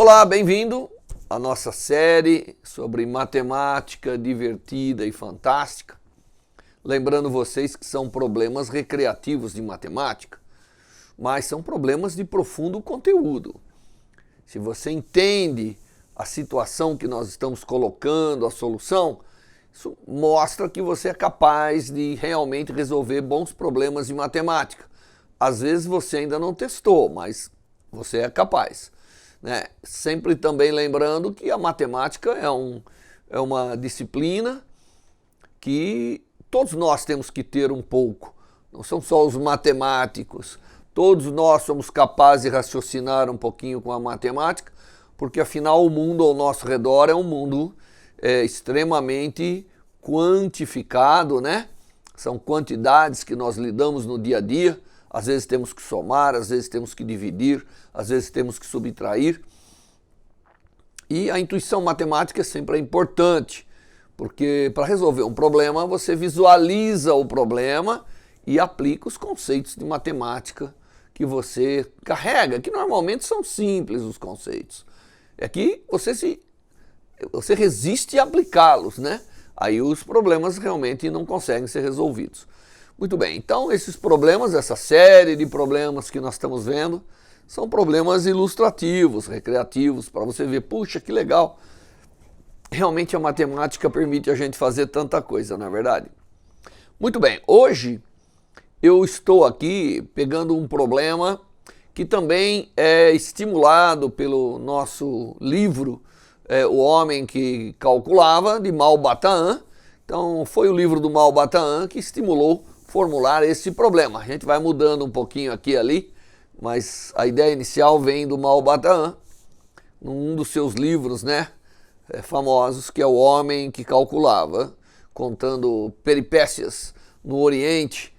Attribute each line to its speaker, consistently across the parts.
Speaker 1: Olá, bem-vindo à nossa série sobre matemática divertida e fantástica. Lembrando vocês que são problemas recreativos de matemática, mas são problemas de profundo conteúdo. Se você entende a situação que nós estamos colocando, a solução, isso mostra que você é capaz de realmente resolver bons problemas de matemática. Às vezes você ainda não testou, mas você é capaz. Sempre também lembrando que a matemática é uma disciplina que todos nós temos que ter um pouco. Não são só os matemáticos. Todos nós somos capazes de raciocinar um pouquinho com a matemática, porque afinal o mundo ao nosso redor é um mundo extremamente quantificado, né? São quantidades que nós lidamos no dia a dia. Às vezes temos que somar, às vezes temos que dividir, às vezes temos que subtrair. E a intuição matemática sempre é importante, porque para resolver um problema você visualiza o problema e aplica os conceitos de matemática que você carrega, que normalmente são simples os conceitos. É que você resiste a aplicá-los, né? Aí os problemas realmente não conseguem ser resolvidos. Muito bem, então esses problemas, essa série de problemas que nós estamos vendo, são problemas ilustrativos, recreativos, para você ver, puxa, que legal. Realmente a matemática permite a gente fazer tanta coisa, não é verdade? Muito bem, hoje eu estou aqui pegando um problema que também é estimulado pelo nosso livro, O Homem que Calculava, de Malbat-Tahan. Então foi o livro do Malbat-Tahan que estimulou formular esse problema. A gente vai mudando um pouquinho aqui e ali, mas a ideia inicial vem do Malbat-Tahan, num dos seus livros, famosos, que é O Homem que Calculava, contando peripécias no Oriente,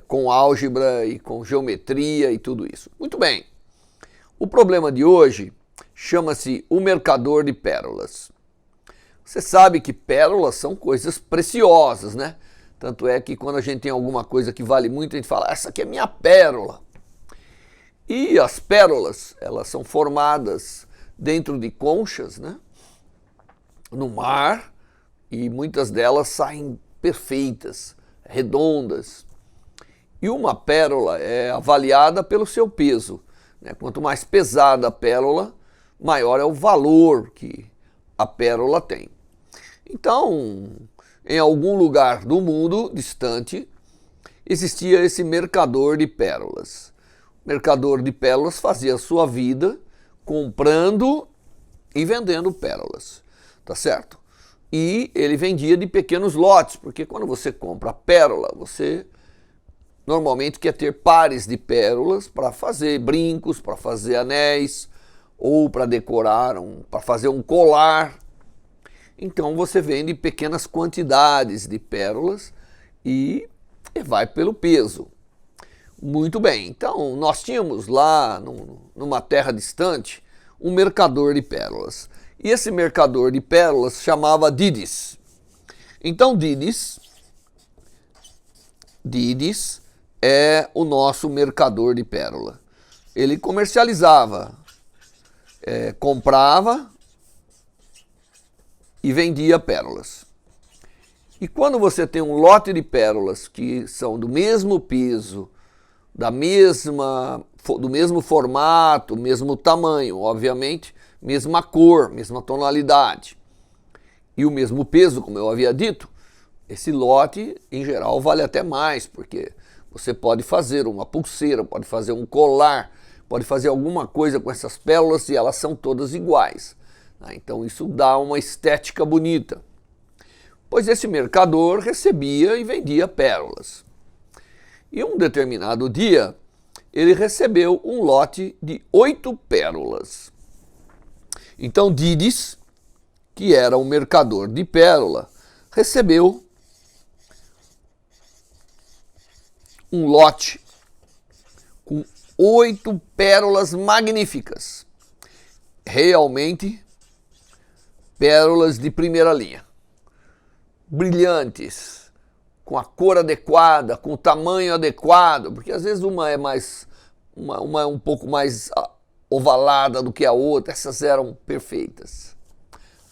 Speaker 1: com álgebra e com geometria e tudo isso. Muito bem, o problema de hoje chama-se o mercador de pérolas. Você sabe que pérolas são coisas preciosas, né? Tanto é que quando a gente tem alguma coisa que vale muito, a gente fala, essa aqui é minha pérola. E as pérolas, elas são formadas dentro de conchas, no mar, e muitas delas saem perfeitas, redondas. E uma pérola é avaliada pelo seu peso. Quanto mais pesada a pérola, maior é o valor que a pérola tem. Então, em algum lugar do mundo distante, existia esse mercador de pérolas. O mercador de pérolas fazia a sua vida comprando e vendendo pérolas, tá certo? E ele vendia de pequenos lotes, porque quando você compra a pérola, você normalmente quer ter pares de pérolas para fazer brincos, para fazer anéis, ou para decorar, para fazer um colar. Então você vende pequenas quantidades de pérolas e vai pelo peso. Muito bem, então nós tínhamos lá numa terra distante um mercador de pérolas. E esse mercador de pérolas chamava Dídis. Então Dídis é o nosso mercador de pérola. Ele comercializava, comprava e vendia pérolas. E quando você tem um lote de pérolas que são do mesmo peso, do mesmo formato, mesmo tamanho, obviamente, mesma cor, mesma tonalidade e o mesmo peso, como eu havia dito, esse lote em geral vale até mais, porque você pode fazer uma pulseira, pode fazer um colar, pode fazer alguma coisa com essas pérolas e elas são todas iguais. Então isso dá uma estética bonita. Pois esse mercador recebia e vendia pérolas. E um determinado dia, ele recebeu um lote de 8 pérolas. Então Dídis, que era um mercador de pérola, recebeu um lote com 8 pérolas magníficas. Realmente pérolas de primeira linha, brilhantes, com a cor adequada, com o tamanho adequado, porque às vezes uma é um pouco mais ovalada do que a outra, essas eram perfeitas.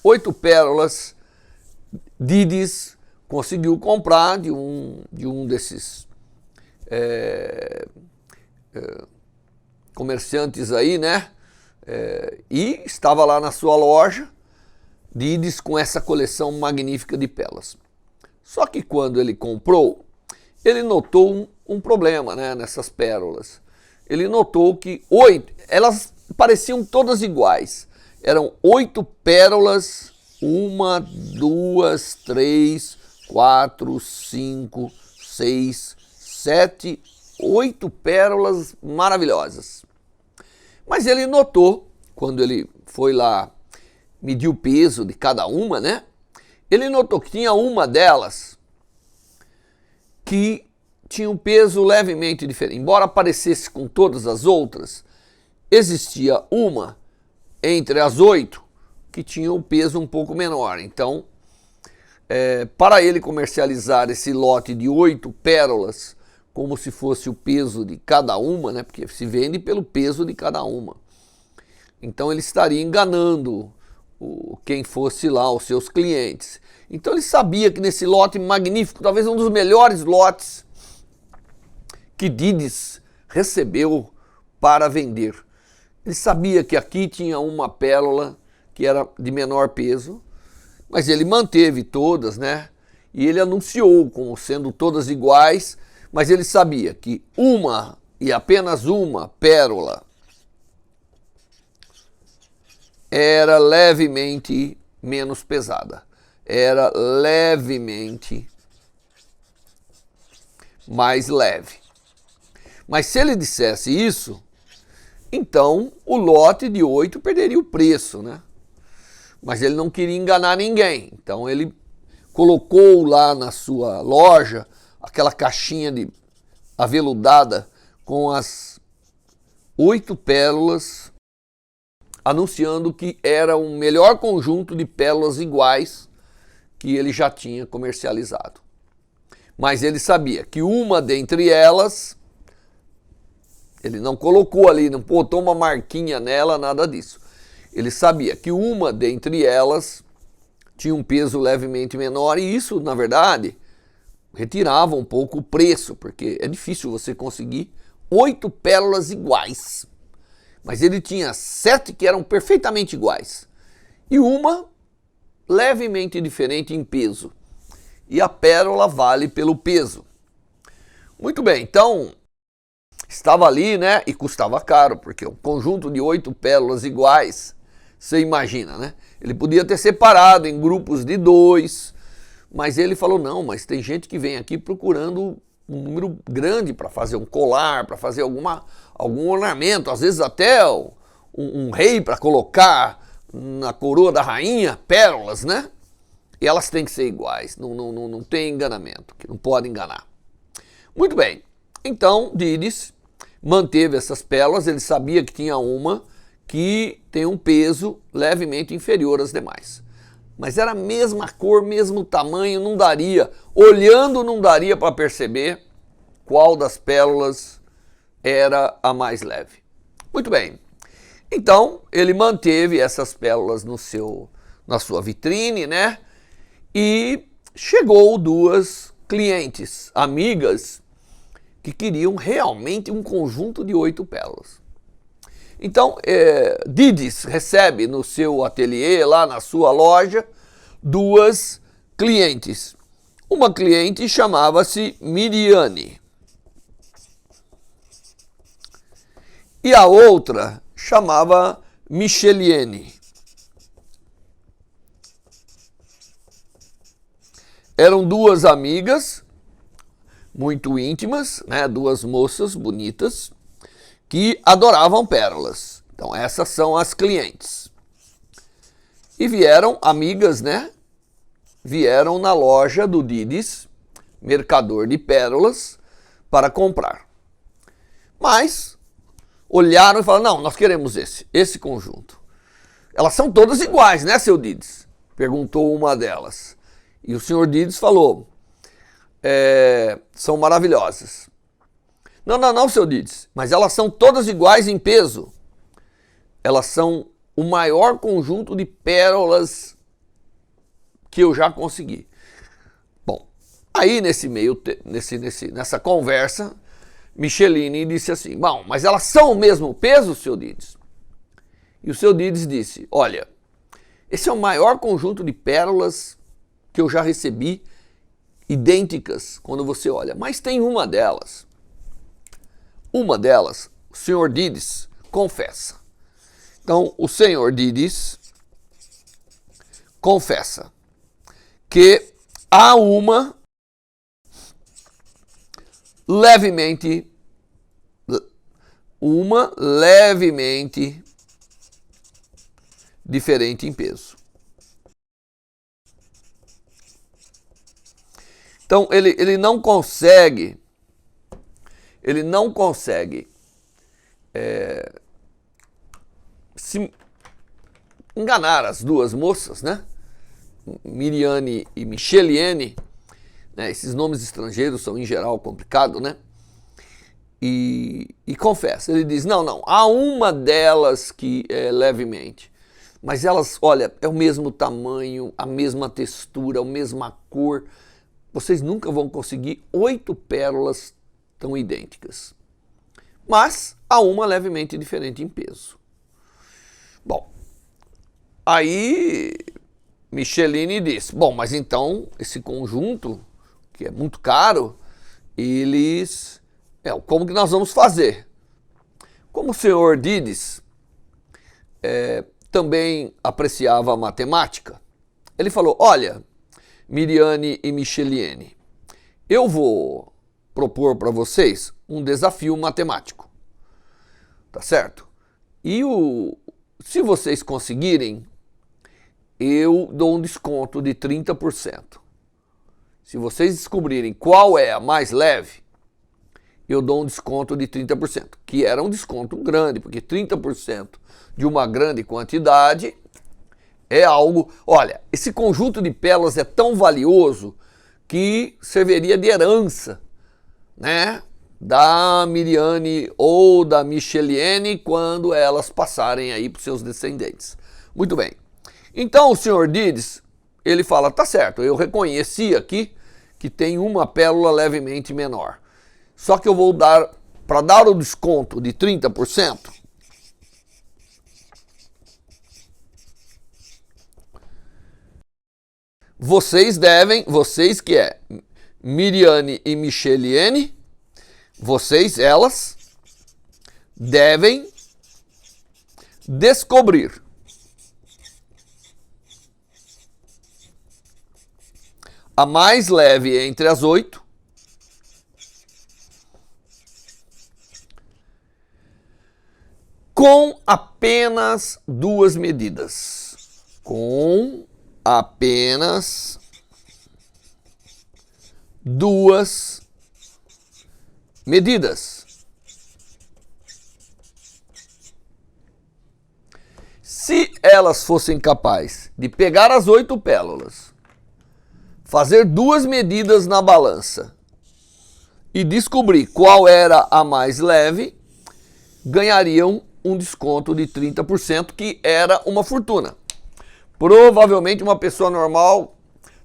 Speaker 1: 8 pérolas, Dídis conseguiu comprar de um desses comerciantes aí, né? E estava lá na sua loja, Dídis com essa coleção magnífica de pérolas. Só que quando ele comprou, ele notou um problema, né, nessas pérolas. Ele notou que elas pareciam todas iguais. Eram 8 pérolas, 1, 2, 3, 4, 5, 6, 7, 8 pérolas maravilhosas. Mas ele notou, quando ele foi lá medir o peso de cada uma, né? Ele notou que tinha uma delas que tinha um peso levemente diferente. Embora parecesse com todas as outras, existia uma entre as 8 que tinha um peso um pouco menor. Então, para ele comercializar esse lote de 8 pérolas como se fosse o peso de cada uma, né? Porque se vende pelo peso de cada uma. Então ele estaria enganando quem fosse lá, os seus clientes. Então ele sabia que nesse lote magnífico, talvez um dos melhores lotes que Dídis recebeu para vender, ele sabia que aqui tinha uma pérola que era de menor peso, mas ele manteve todas, né? E ele anunciou como sendo todas iguais, mas ele sabia que uma e apenas uma pérola era levemente menos pesada. Era levemente mais leve. Mas se ele dissesse isso, então o lote de 8 perderia o preço, né? Mas ele não queria enganar ninguém. Então ele colocou lá na sua loja aquela caixinha de aveludada com as 8 pérolas, anunciando que era o melhor conjunto de pérolas iguais que ele já tinha comercializado. Mas ele sabia que uma dentre elas, ele não colocou ali, não botou uma marquinha nela, nada disso. Ele sabia que uma dentre elas tinha um peso levemente menor e isso, na verdade, retirava um pouco o preço, porque é difícil você conseguir 8 pérolas iguais. Mas ele tinha 7 que eram perfeitamente iguais e uma levemente diferente em peso. E a pérola vale pelo peso. Muito bem, então estava ali, né? E custava caro, porque um conjunto de 8 pérolas iguais, você imagina, né? Ele podia ter separado em grupos de 2, mas ele falou, não, mas tem gente que vem aqui procurando um número grande para fazer um colar, para fazer algum ornamento, às vezes até um rei para colocar na coroa da rainha, pérolas, né? E elas têm que ser iguais, não tem enganamento, que não pode enganar. Muito bem, então Dídis manteve essas pérolas, ele sabia que tinha uma que tem um peso levemente inferior às demais. Mas era a mesma cor, mesmo tamanho, não daria, olhando não daria para perceber qual das pérolas era a mais leve. Muito bem, então ele manteve essas pérolas na sua vitrine, né? E chegou 2 clientes, amigas, que queriam realmente um conjunto de 8 pérolas. Então, Dídis recebe no seu ateliê, lá na sua loja, 2 clientes. Uma cliente chamava-se Miriane e a outra chamava Micheliene. Eram 2 amigas muito íntimas, né? 2 moças bonitas que adoravam pérolas. Então essas são as clientes. E vieram amigas, né? Vieram na loja do Dídis, mercador de pérolas, para comprar. Mas olharam e falaram, não, nós queremos esse conjunto. Elas são todas iguais, né, seu Dídis? Perguntou uma delas. E o senhor Dídis falou, são maravilhosas. Não, seu Dídis, mas elas são todas iguais em peso. elas são o maior conjunto de pérolas que eu já consegui. Bom, aí nessa conversa, Michelini disse assim, bom, mas elas são o mesmo peso, seu Dides? E o seu Dides disse, olha, esse é o maior conjunto de pérolas que eu já recebi, idênticas quando você olha, mas tem uma delas, o senhor Dides confessa. Então, o senhor Dides confessa que há uma levemente diferente em peso. Então ele não consegue se enganar as duas moças, né? Miriane e Micheliene, né? Esses nomes estrangeiros são em geral complicados, né? E confessa, ele diz, não, há uma delas que é levemente, mas elas, olha, é o mesmo tamanho, a mesma textura, a mesma cor, vocês nunca vão conseguir 8 pérolas tão idênticas, mas há uma levemente diferente em peso. Bom, aí Michelini disse, bom, mas então esse conjunto, que é muito caro, como que nós vamos fazer? Como o senhor Dides também apreciava a matemática, ele falou, olha, Miriane e Micheliene, eu vou propor para vocês um desafio matemático, tá certo? E se vocês conseguirem, eu dou um desconto de 30%. Se vocês descobrirem qual é a mais leve, eu dou um desconto de 30%, que era um desconto grande, porque 30% de uma grande quantidade é algo... Olha, esse conjunto de pérolas é tão valioso que serviria de herança, né, da Miriane ou da Micheliene quando elas passarem aí para os seus descendentes. Muito bem. Então o senhor Dides, ele fala, tá certo, eu reconheci aqui que tem uma pérola levemente menor. Só que eu vou dar, para dar o desconto de 30%, vocês que é Miriane e Micheliene, elas devem descobrir a mais leve entre as 8 com apenas 2 medidas. Com apenas 2 medidas. Se elas fossem capazes de pegar as 8 pérolas, fazer 2 medidas na balança e descobrir qual era a mais leve, ganhariam um desconto de 30%, que era uma fortuna. Provavelmente uma pessoa normal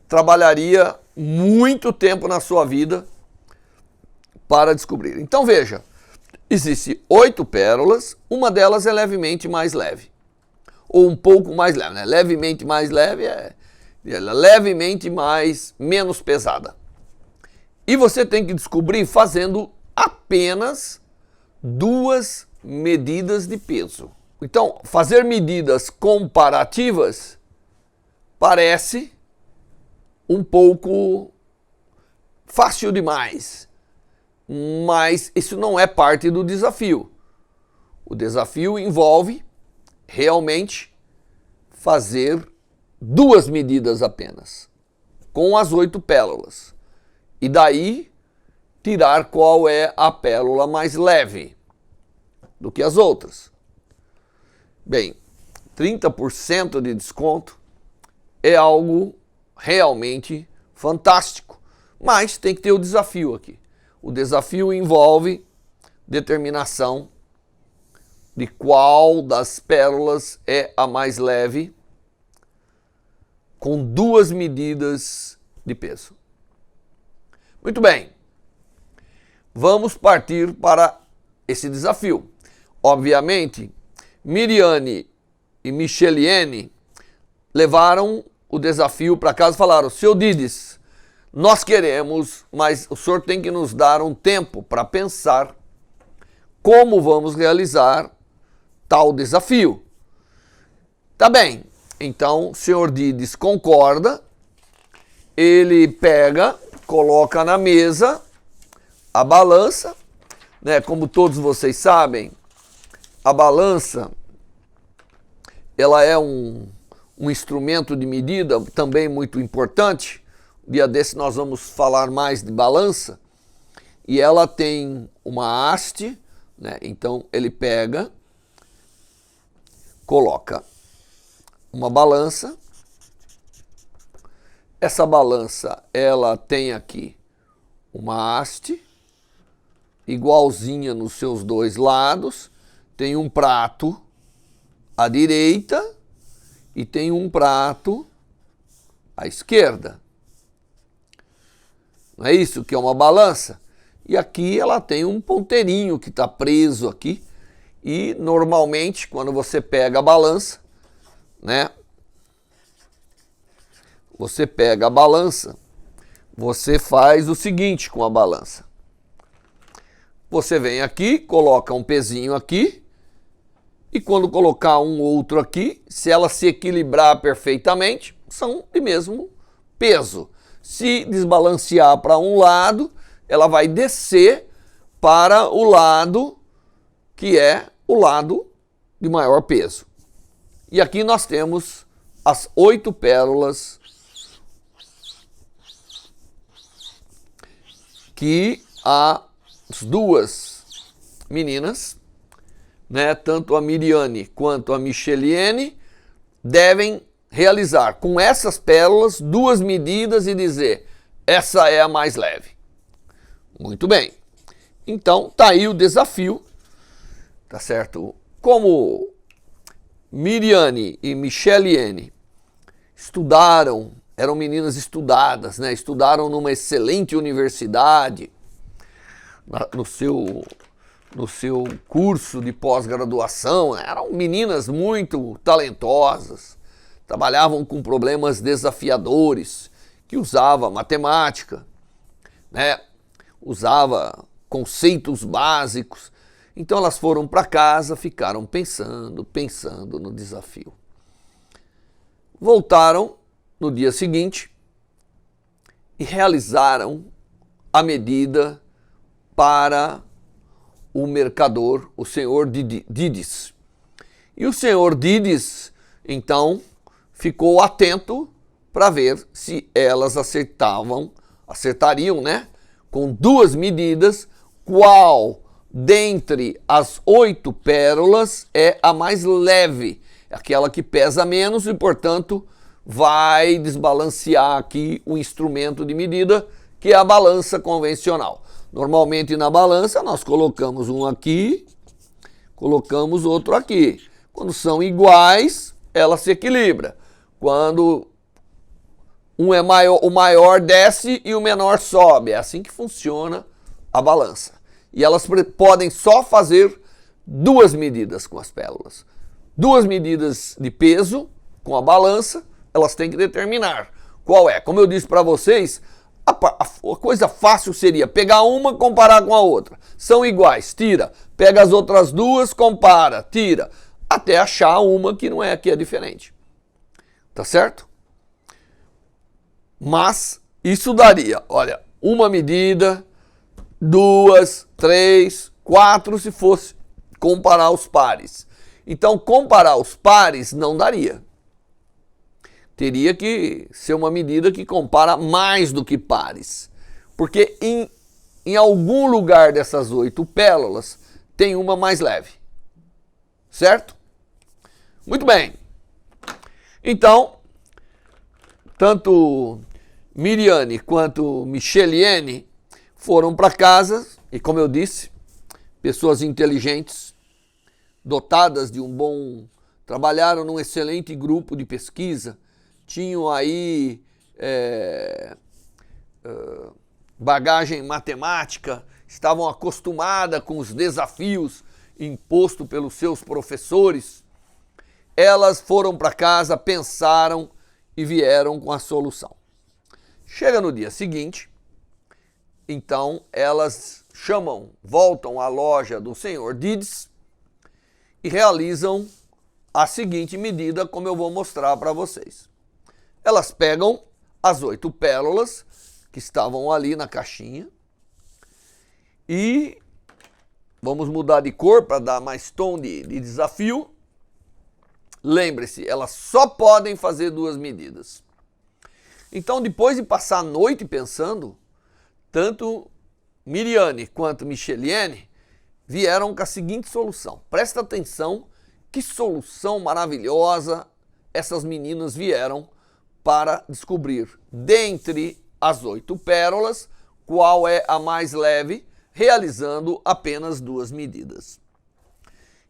Speaker 1: trabalharia muito tempo na sua vida para descobrir. Então veja, existem 8 pérolas, uma delas é levemente mais leve, ou um pouco mais leve, né? Levemente mais leve é levemente menos pesada. E você tem que descobrir fazendo apenas 2 medidas de peso. Então, fazer medidas comparativas parece um pouco fácil demais, mas isso não é parte do desafio. O desafio envolve realmente fazer 2 medidas apenas, com as 8 pérolas, e daí tirar qual é a pérola mais leve do que as outras. Bem, 30% de desconto é algo realmente fantástico, mas tem que ter o desafio aqui. O desafio envolve determinação de qual das pérolas é a mais leve, com 2 medidas de peso. Muito bem, vamos partir para esse desafio. Obviamente, Miriane e Micheliene levaram o desafio para casa e falaram: seu Dides, nós queremos, mas o senhor tem que nos dar um tempo para pensar como vamos realizar tal desafio. Tá bem, então o senhor Dides concorda, ele pega, coloca na mesa a balança, né? Como todos vocês sabem, a balança ela é um instrumento de medida também muito importante. Dia desse nós vamos falar mais de balança. E ela tem uma haste, né? Então ele pega, coloca uma balança. Essa balança ela tem aqui uma haste igualzinha nos seus dois lados. Tem um prato à direita e tem um prato à esquerda. Não é isso que é uma balança? E aqui ela tem um ponteirinho que está preso aqui. E normalmente quando você pega a balança, né? Você pega a balança, você faz o seguinte com a balança. Você vem aqui, coloca um pezinho aqui. E quando colocar um outro aqui, se ela se equilibrar perfeitamente, são de mesmo peso. Se desbalancear para um lado, ela vai descer para o lado que é o lado de maior peso. E aqui nós temos as 8 pérolas que as 2 meninas, né, tanto a Miriane quanto a Micheliene, devem realizar com essas pérolas 2 medidas e dizer: essa é a mais leve. Muito bem. Então tá aí o desafio, tá certo? Como Miriane e Micheliene estudaram, eram meninas estudadas, né? Estudaram numa excelente universidade, no seu curso de pós-graduação, eram meninas muito talentosas, trabalhavam com problemas desafiadores, que usava matemática, né? Usava conceitos básicos. Então elas foram para casa, ficaram pensando no desafio. Voltaram no dia seguinte e realizaram a medida para o mercador, o senhor Dides. E o senhor Dides, então, ficou atento para ver se elas acertariam, né? Com 2 medidas, qual dentre as 8 pérolas é a mais leve, aquela que pesa menos e, portanto, vai desbalancear aqui o instrumento de medida, que é a balança convencional. Normalmente na balança nós colocamos um aqui, colocamos outro aqui. Quando são iguais, ela se equilibra. Quando um é maior, o maior desce e o menor sobe. É assim que funciona a balança. E elas podem só fazer 2 medidas com as pérolas. 2 medidas de peso com a balança, elas têm que determinar qual é. Como eu disse para vocês, a coisa fácil seria pegar uma, comparar com a outra. São iguais, tira. Pega as outras 2, compara, tira. Até achar uma que não é, que é diferente. Tá certo? Mas isso daria, olha, 1 medida, 2, 3, 4 se fosse comparar os pares. Então, comparar os pares não daria. Teria que ser uma medida que compara mais do que pares. Porque em algum lugar dessas 8 pérolas tem uma mais leve. Certo? Muito bem. Então, tanto Miriane quanto Micheliene foram para casa e, como eu disse, pessoas inteligentes dotadas de um bom... Trabalharam num excelente grupo de pesquisa, tinham aí bagagem matemática, estavam acostumadas com os desafios impostos pelos seus professores. Elas foram para casa, pensaram e vieram com a solução. Chega no dia seguinte, então elas voltam à loja do senhor Dides e realizam a seguinte medida, como eu vou mostrar para vocês. Elas pegam as 8 pérolas que estavam ali na caixinha e vamos mudar de cor para dar mais tom de desafio. Lembre-se, elas só podem fazer 2 medidas. Então, depois de passar a noite pensando, tanto Miriane quanto Micheliene vieram com a seguinte solução. Presta atenção, que solução maravilhosa essas meninas vieram para descobrir, dentre as 8 pérolas, qual é a mais leve, realizando apenas 2 medidas.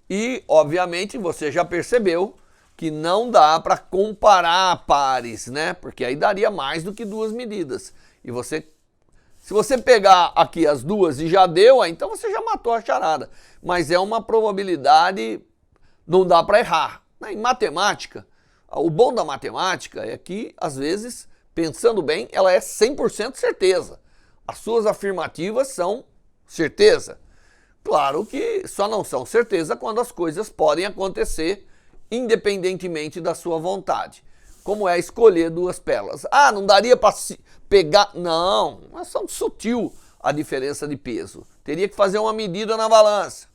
Speaker 1: E, obviamente, você já percebeu que não dá para comparar pares, né? Porque aí daria mais do que 2 medidas. E se você pegar aqui as 2 e já deu, então você já matou a charada. Mas é uma probabilidade, não dá para errar. Em matemática, o bom da matemática é que, às vezes, pensando bem, ela é 100% certeza. As suas afirmativas são certeza. Claro que só não são certeza quando as coisas podem acontecer independentemente da sua vontade. Como é escolher 2 pérolas. Ah, não daria para pegar... Não, é só sutil a diferença de peso. Teria que fazer uma medida na balança.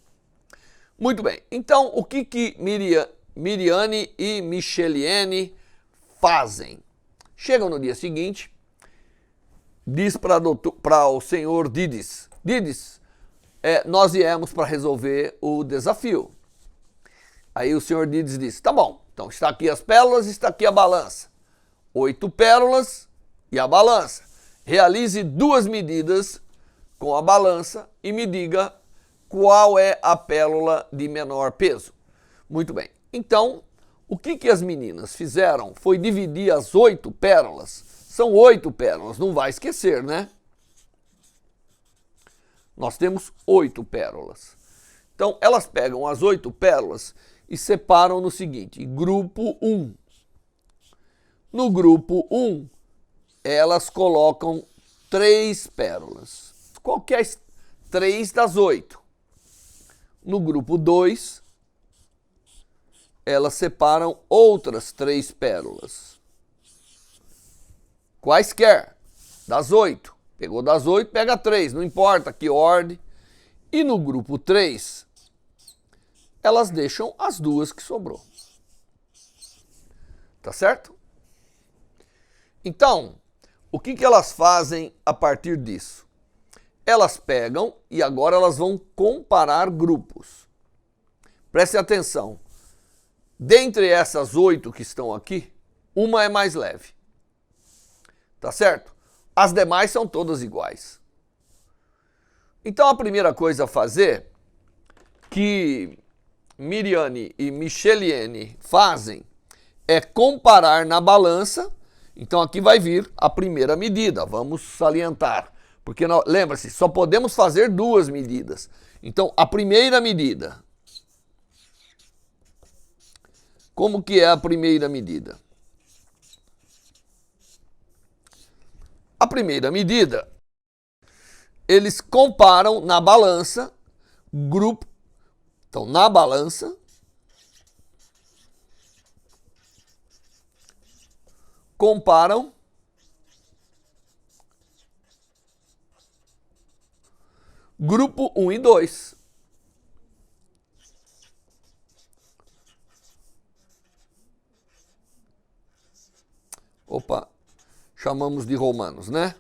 Speaker 1: Muito bem, então o que Miriane e Micheliene fazem? Chegam no dia seguinte, diz para o senhor Dides, Dides, nós viemos para resolver o desafio. Aí o senhor Dides diz, tá bom, então está aqui as pérolas, está aqui a balança. 8 pérolas e a balança. Realize 2 medidas com a balança e me diga qual é a pérola de menor peso. Muito bem, então o que as meninas fizeram foi dividir as 8 pérolas. São 8 pérolas, não vai esquecer, né? Nós temos 8 pérolas. Então elas pegam as 8 pérolas e separam no seguinte, grupo 1. No grupo 1, elas colocam 3 pérolas, qualquer 3 das 8. No grupo 2, elas separam outras 3 pérolas, quaisquer, das 8. Pegou das 8, pega 3, não importa que ordem. E no grupo 3, elas deixam as 2 que sobrou. Tá certo? Então, o que elas fazem a partir disso? Elas pegam e agora elas vão comparar grupos. Preste atenção. Dentre essas 8 que estão aqui, uma é mais leve. Tá certo? As demais são todas iguais. Então a primeira coisa a fazer, que Miriane e Micheliene fazem, é comparar na balança. Então aqui vai vir a primeira medida, vamos salientar. Porque lembra-se, só podemos fazer 2 medidas. Então a primeira medida. Como que é a primeira medida? A primeira medida, eles comparam na balança, grupo, então na balança, comparam grupo 1 e 2. Opa, chamamos de romanos, né?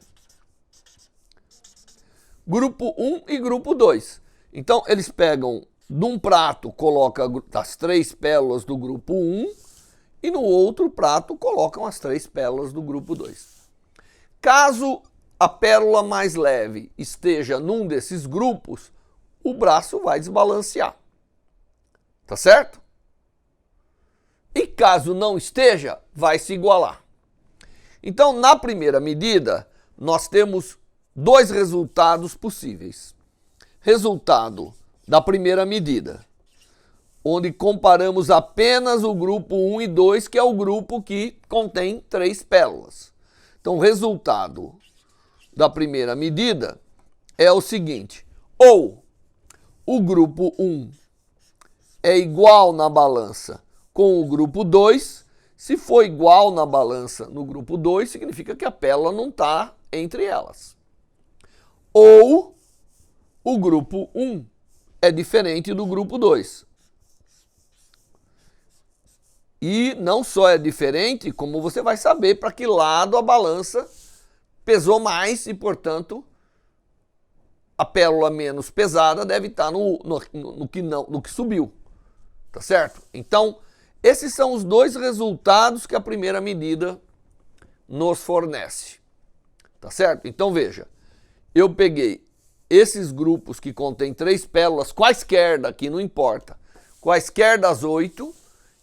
Speaker 1: Grupo 1 e grupo 2. Então, eles pegam num prato, colocam as 3 pérolas do grupo 1 e no outro prato colocam as 3 pérolas do grupo 2. Caso a pérola mais leve esteja num desses grupos, o braço vai desbalancear. Tá certo? E caso não esteja, vai se igualar. Então, na primeira medida, nós temos dois resultados possíveis. Resultado da primeira medida, onde comparamos apenas o grupo 1 e 2, que é o grupo que contém 3 pérolas. Então, o resultado da primeira medida é o seguinte: ou o grupo 1 é igual na balança com o grupo 2, se for igual na balança no grupo 2, significa que a pérola não está entre elas. Ou o grupo 1 é diferente do grupo 2. E não só é diferente, como você vai saber para que lado a balança pesou mais e, portanto, a pérola menos pesada deve estar no que subiu. Tá certo? Então, esses são os dois resultados que a primeira medida nos fornece. Tá certo? Então, veja, eu peguei esses grupos que contêm 3 pérolas, quaisquer daqui, não importa, quaisquer das 8,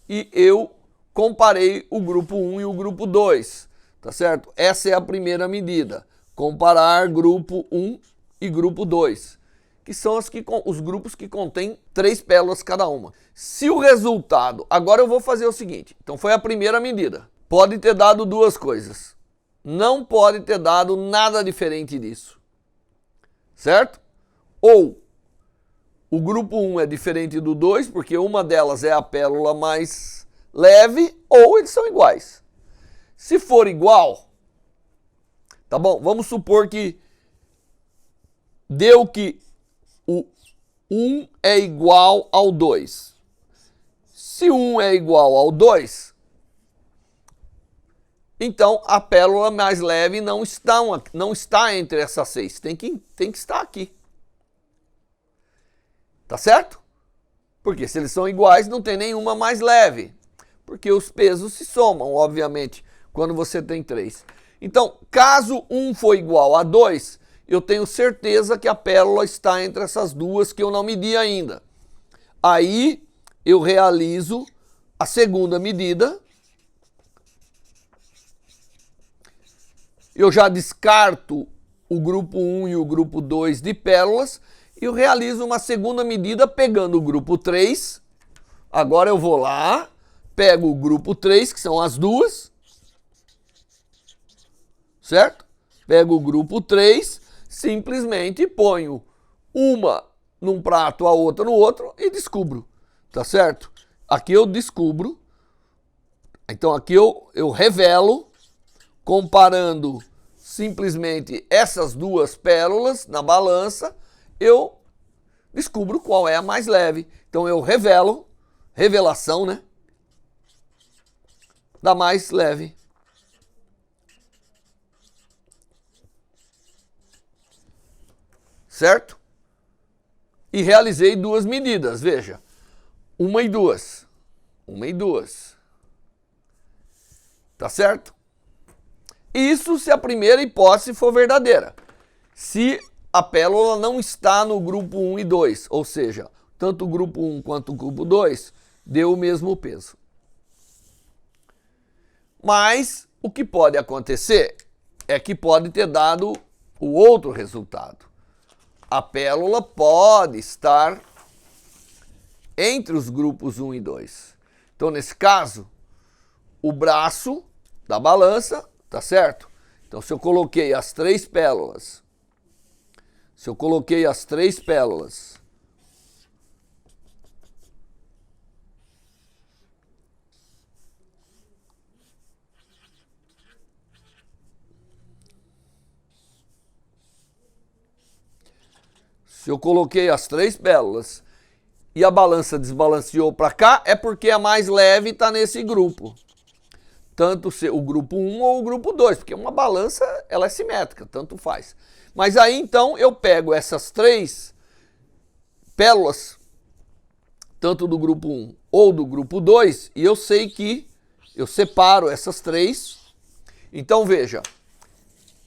Speaker 1: e eu comparei o grupo 1 e o grupo 2, tá certo? Essa é a primeira medida, comparar grupo 1 e grupo 2, que são os grupos que contêm 3 pérolas cada uma. Se o resultado, agora eu vou fazer o seguinte, então foi a primeira medida, pode ter dado duas coisas, não pode ter dado nada diferente disso, certo? Ou o grupo 1 é diferente do 2, porque uma delas é a pérola mais leve, ou eles são iguais. Se for igual, tá bom? Vamos supor que deu que o 1 é igual ao 2. Se 1 é igual ao 2, então a pérola mais leve não está entre essas 6. Tem que estar aqui. Tá certo? Porque se eles são iguais, não tem nenhuma mais leve. Porque os pesos se somam, obviamente, quando você tem 3. Então, caso 1 for igual a 2, eu tenho certeza que a pérola está entre essas duas que eu não medi ainda. Aí eu realizo a segunda medida. Eu já descarto o grupo 1 e o grupo 2 de pérolas e eu realizo uma segunda medida pegando o grupo 3. Agora eu vou lá, pego o grupo 3, que são as duas, certo? Pego o grupo 3, simplesmente ponho uma num prato, a outra no outro e descubro, tá certo? Aqui eu descubro, então aqui eu revelo, comparando simplesmente essas duas pérolas na balança, eu descubro qual é a mais leve. Então eu revelo, revelação, né? Da mais leve. Certo? E realizei duas medidas, veja. Uma e duas. Uma e duas. Tá certo? Isso se a primeira hipótese for verdadeira. Se a pérola não está no grupo 1 e 2, ou seja, tanto o grupo 1 quanto o grupo 2 deu o mesmo peso. Mas o que pode acontecer é que pode ter dado o outro resultado. A pérola pode estar entre os grupos 1 e 2. Então, nesse caso, o braço da balança, tá certo? Então, se eu coloquei as 3 pérolas, se eu coloquei as 3 pérolas e a balança desbalanceou para cá, é porque a mais leve está nesse grupo. Tanto o grupo 1 ou o grupo 2, porque uma balança ela é simétrica, tanto faz. Mas aí então eu pego essas 3 pérolas, tanto do grupo 1 ou do grupo 2, e eu sei que eu separo essas 3. Então veja,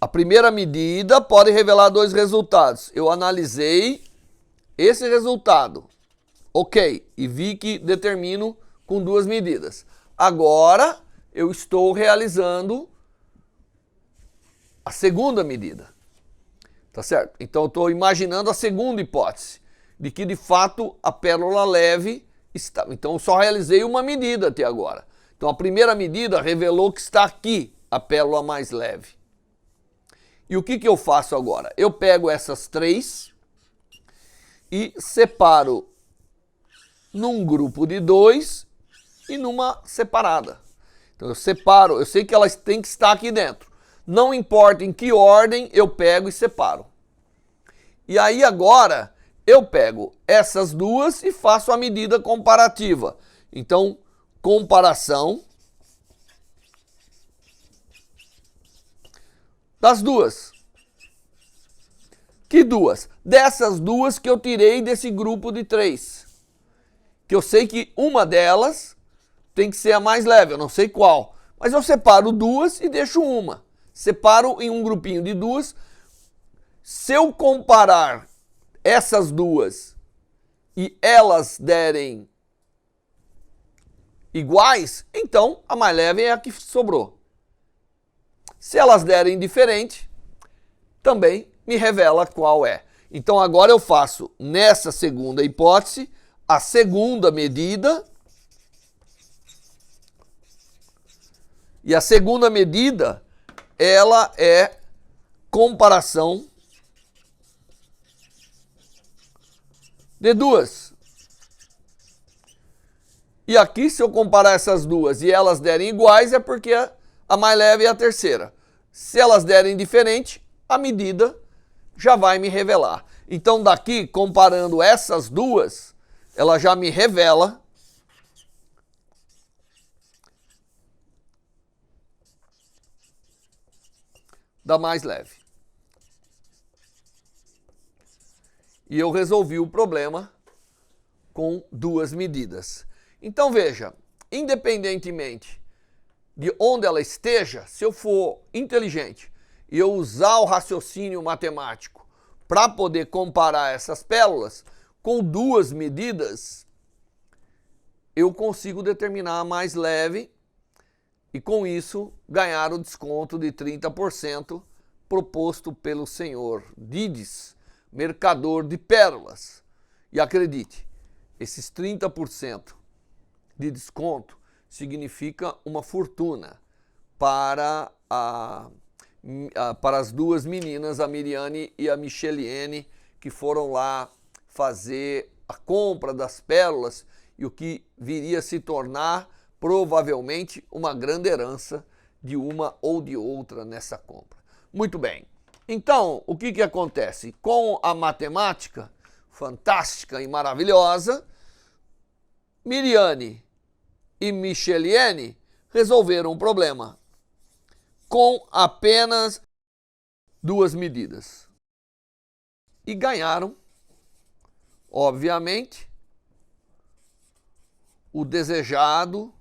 Speaker 1: a primeira medida pode revelar dois resultados. Eu analisei esse resultado, Ok, e vi que determino com 2 medidas. Agora eu estou realizando a segunda medida. Tá certo? Então eu estou imaginando a segunda hipótese, de que de fato a pérola leve está. Então eu só realizei uma medida até agora. Então a primeira medida revelou que está aqui a pérola mais leve. E o que eu faço agora? Eu pego essas 3 e separo num grupo de 2 e numa separada. Então eu separo, eu sei que elas têm que estar aqui dentro. Não importa em que ordem, eu pego e separo. E aí agora eu pego essas duas e faço a medida comparativa. Então, comparação das duas. Que duas? Dessas duas que eu tirei desse grupo de 3. Que eu sei que uma delas tem que ser a mais leve, eu não sei qual. Mas eu separo duas e deixo uma. Separo em um grupinho de 2. Se eu comparar essas duas e elas derem iguais, então a mais leve é a que sobrou. Se elas derem diferente, também me revela qual é. Então agora eu faço, nessa segunda hipótese, a segunda medida. E a segunda medida, ela é comparação de 2. E aqui, se eu comparar essas duas e elas derem iguais, é porque a mais leve é a terceira. Se elas derem diferente, a medida já vai me revelar. Então daqui, comparando essas duas, ela já me revela da mais leve. E eu resolvi o problema com 2 medidas. Então veja, independentemente de onde ela esteja, se eu for inteligente e eu usar o raciocínio matemático para poder comparar essas pérolas, com 2 medidas, eu consigo determinar a mais leve e com isso ganhar o desconto de 30% proposto pelo senhor Dides, mercador de pérolas. E acredite, esses 30% de desconto significa uma fortuna para as 2 meninas, a Miriane e a Micheliene, que foram lá fazer a compra das pérolas e o que viria a se tornar provavelmente uma grande herança de uma ou de outra nessa compra. Muito bem. Então, o que acontece? Com a matemática fantástica e maravilhosa, Miriane e Micheliene resolveram o problema com apenas 2 medidas. E ganharam, obviamente, o desejado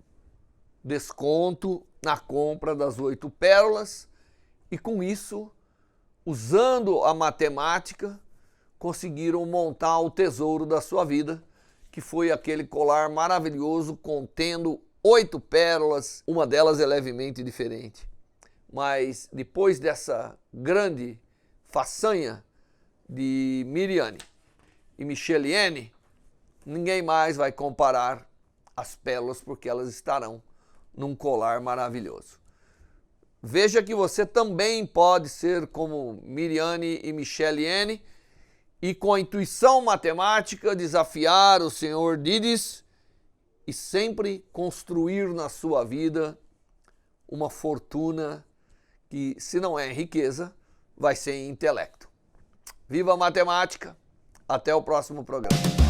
Speaker 1: desconto na compra das 8 pérolas e com isso, usando a matemática, conseguiram montar o tesouro da sua vida, que foi aquele colar maravilhoso contendo 8 pérolas, uma delas é levemente diferente. Mas depois dessa grande façanha de Miriane e Micheliene, ninguém mais vai comparar as pérolas porque elas estarão num colar maravilhoso. Veja que você também pode ser como Miriane e Micheliene e com a intuição matemática desafiar o senhor Dides e sempre construir na sua vida uma fortuna que, se não é em riqueza, vai ser em intelecto. Viva a matemática! Até o próximo programa.